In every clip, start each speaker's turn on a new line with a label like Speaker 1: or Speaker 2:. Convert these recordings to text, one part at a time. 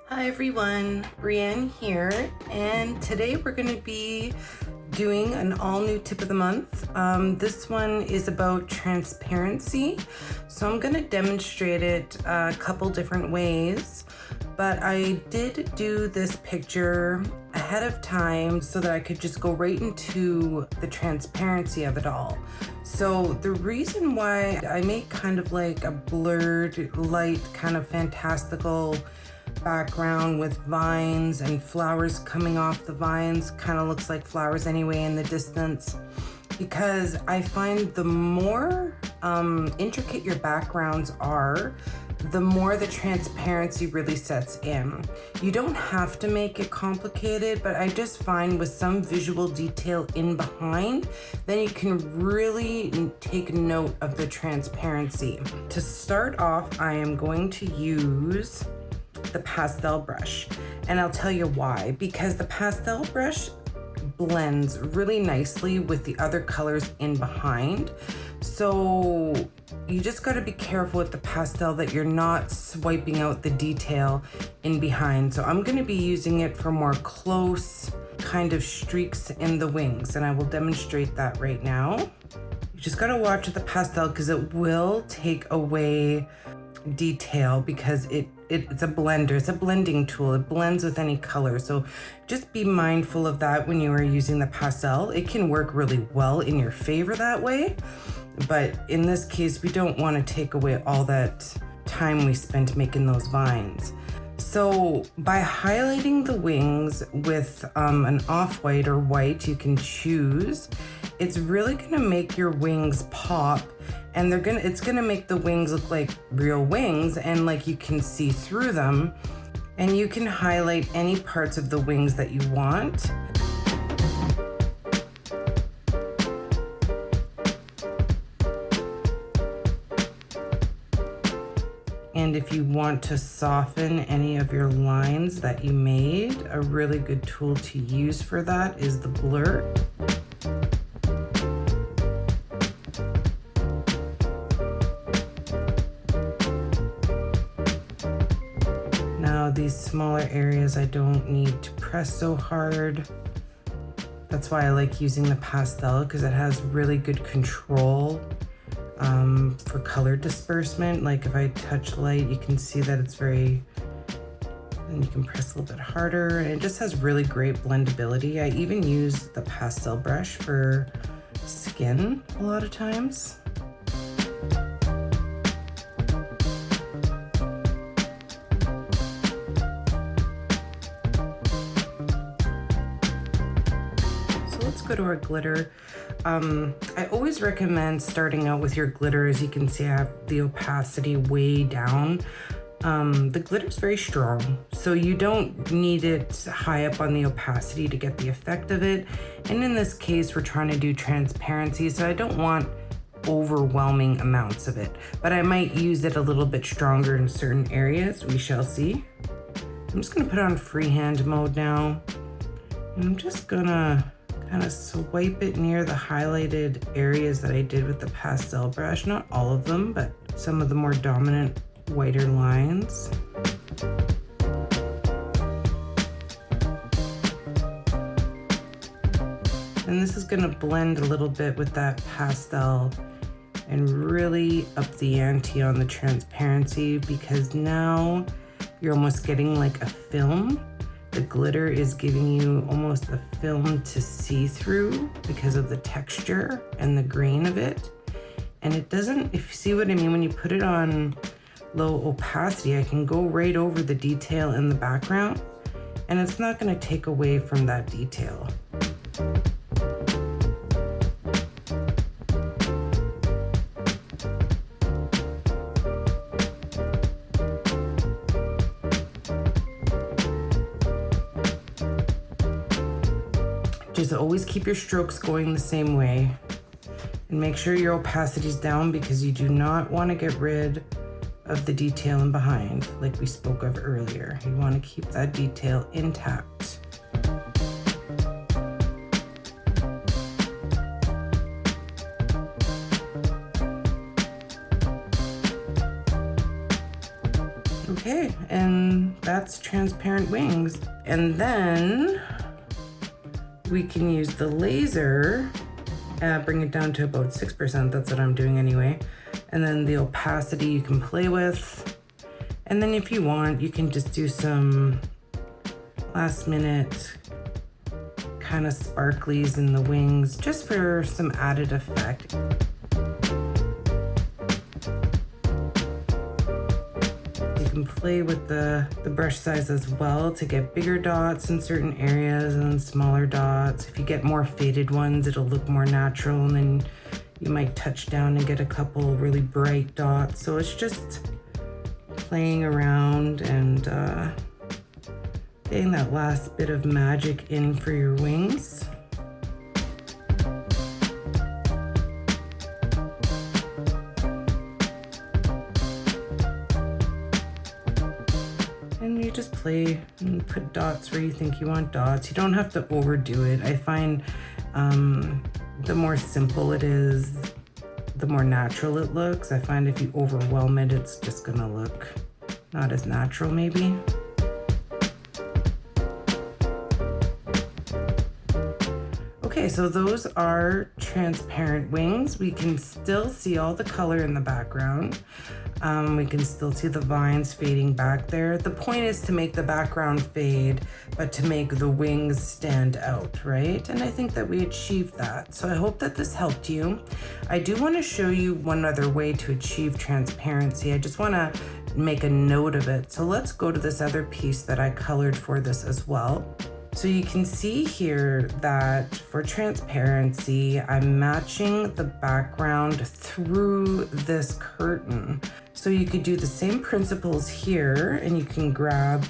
Speaker 1: Hi everyone, Breanne here, and today we're going to be doing an all-new tip of the month. This one is about transparency, so I'm going to demonstrate it a couple different ways, but I did do this picture ahead of time so that I could just go right into the transparency of it all. So the reason why I make kind of like a blurred, light, kind of fantastical background with vines and flowers coming off the vines, kind of looks like flowers anyway in the distance, because I find the more intricate your backgrounds are, the more the transparency really sets in. You don't have to make it complicated, but I just find with some visual detail in behind, then you can really take note of the transparency. To start off, I am going to use the pastel brush, and I'll tell you why. Because the pastel brush blends really nicely with the other colors in behind, so you just got to be careful with the pastel that you're not swiping out the detail in behind. So I'm going to be using it for more close kind of streaks in the wings, and I will demonstrate that right now. You just got to watch the pastel because it will take away detail, because it's a blender, it's a blending tool, it blends with any color. So just be mindful of that when you are using the pastel. It can work really well in your favor that way, but in this case we don't want to take away all that time we spent making those vines. So by highlighting the wings with an off-white or white, you can choose, it's really gonna make your wings pop, and it's gonna make the wings look like real wings, and like you can see through them, and you can highlight any parts of the wings that you want. And if you want to soften any of your lines that you made, a really good tool to use for that is the blur. Now these smaller areas I don't need to press so hard. That's why I like using the pastel, because it has really good control for color disbursement. Like if I touch light, you can see that it's very, and you can press a little bit harder, and it just has really great blendability. I even use the pastel brush for skin a lot of times. So let's go to our glitter. I always recommend starting out with your glitter. As you can see, I have the opacity way down. The glitter is very strong, so you don't need it high up on the opacity to get the effect of it. And in this case, we're trying to do transparency, so I don't want overwhelming amounts of it, but I might use it a little bit stronger in certain areas. We shall see. I'm just gonna put it on freehand mode now, and I'm just gonna kind of swipe it near the highlighted areas that I did with the pastel brush. Not all of them, but some of the more dominant whiter lines. And this is gonna blend a little bit with that pastel and really up the ante on the transparency, because now you're almost getting like a film. The glitter is giving you almost a film to see through because of the texture and the grain of it. And it doesn't, if you see what I mean, when you put it on low opacity, I can go right over the detail in the background, and it's not going to take away from that detail. Just always keep your strokes going the same way, and make sure your opacity is down, because you do not want to get rid of the detail in behind like we spoke of earlier. You want to keep that detail intact. Okay, and that's transparent wings. And then we can use the laser, bring it down to about 6%, that's what I'm doing anyway. And then the opacity you can play with. And then if you want, you can just do some last minute kind of sparklies in the wings just for some added effect. You can play with the brush size as well to get bigger dots in certain areas and smaller dots. If you get more faded ones, it'll look more natural, and then you might touch down and get a couple really bright dots. So it's just playing around and getting that last bit of magic in for your wings. And you just play and put dots where you think you want dots. You don't have to overdo it. I find the more simple it is, the more natural it looks. I find if you overwhelm it, it's just gonna look not as natural maybe. Okay, so those are transparent wings. We can still see all the color in the background. We can still see the vines fading back there. The point is to make the background fade, but to make the wings stand out, right? And I think that we achieved that. So I hope that this helped you. I do want to show you one other way to achieve transparency. I just want to make a note of it. So let's go to this other piece that I colored for this as well. So you can see here that for transparency, I'm matching the background through this curtain. So you could do the same principles here, and you can grab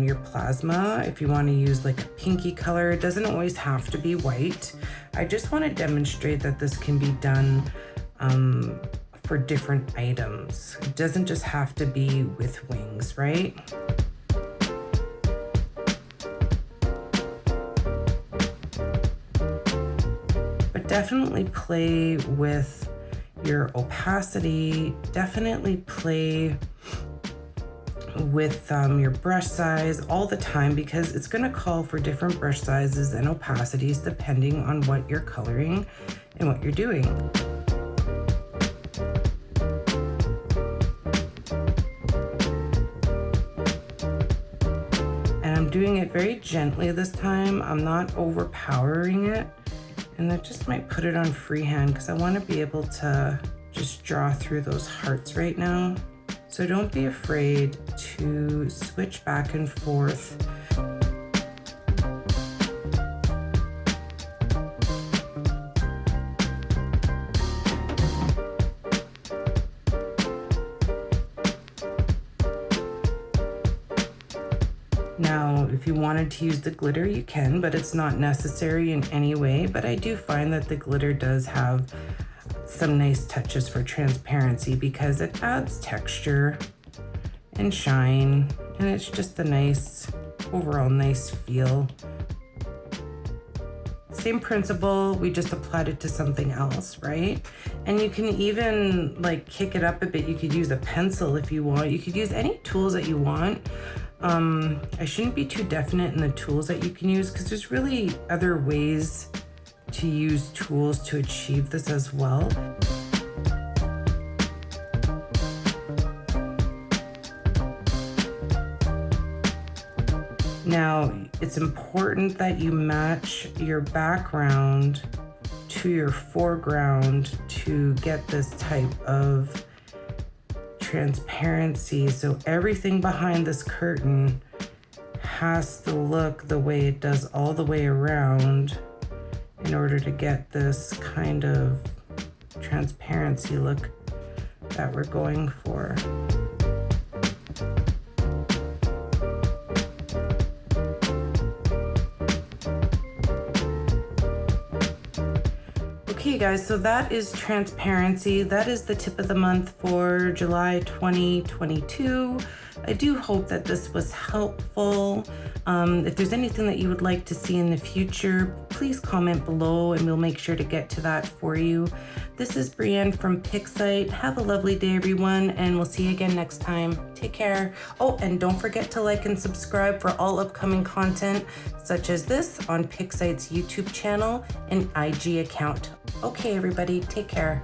Speaker 1: your plasma if you want to use like a pinky color. It doesn't always have to be white. I just want to demonstrate that this can be done for different items. It doesn't just have to be with wings, right? Definitely play with your opacity, definitely play with your brush size all the time, because it's going to call for different brush sizes and opacities depending on what you're coloring and what you're doing. And I'm doing it very gently this time. I'm not overpowering it. And I just might put it on freehand because I want to be able to just draw through those hearts right now. So don't be afraid to switch back and forth. Now, if you wanted to use the glitter, you can, but it's not necessary in any way. But I do find that the glitter does have some nice touches for transparency because it adds texture and shine, and it's just a nice, overall nice feel. Same principle, we just applied it to something else, right? And you can even like kick it up a bit. You could use a pencil if you want. You could use any tools that you want. I shouldn't be too definite in the tools that you can use because there's really other ways to use tools to achieve this as well. Now, it's important that you match your background to your foreground to get this type of transparency. So everything behind this curtain has to look the way it does all the way around in order to get this kind of transparency look that we're going for. Okay guys, so that is transparency. That is the tip of the month for July 2022. I do hope that this was helpful. If there's anything that you would like to see in the future, please comment below and we'll make sure to get to that for you. This is Breanne from Pixite. Have a lovely day, everyone, and we'll see you again next time. Take care. Oh, and don't forget to like and subscribe for all upcoming content such as this on Pixite's YouTube channel and IG account. Okay, everybody, take care.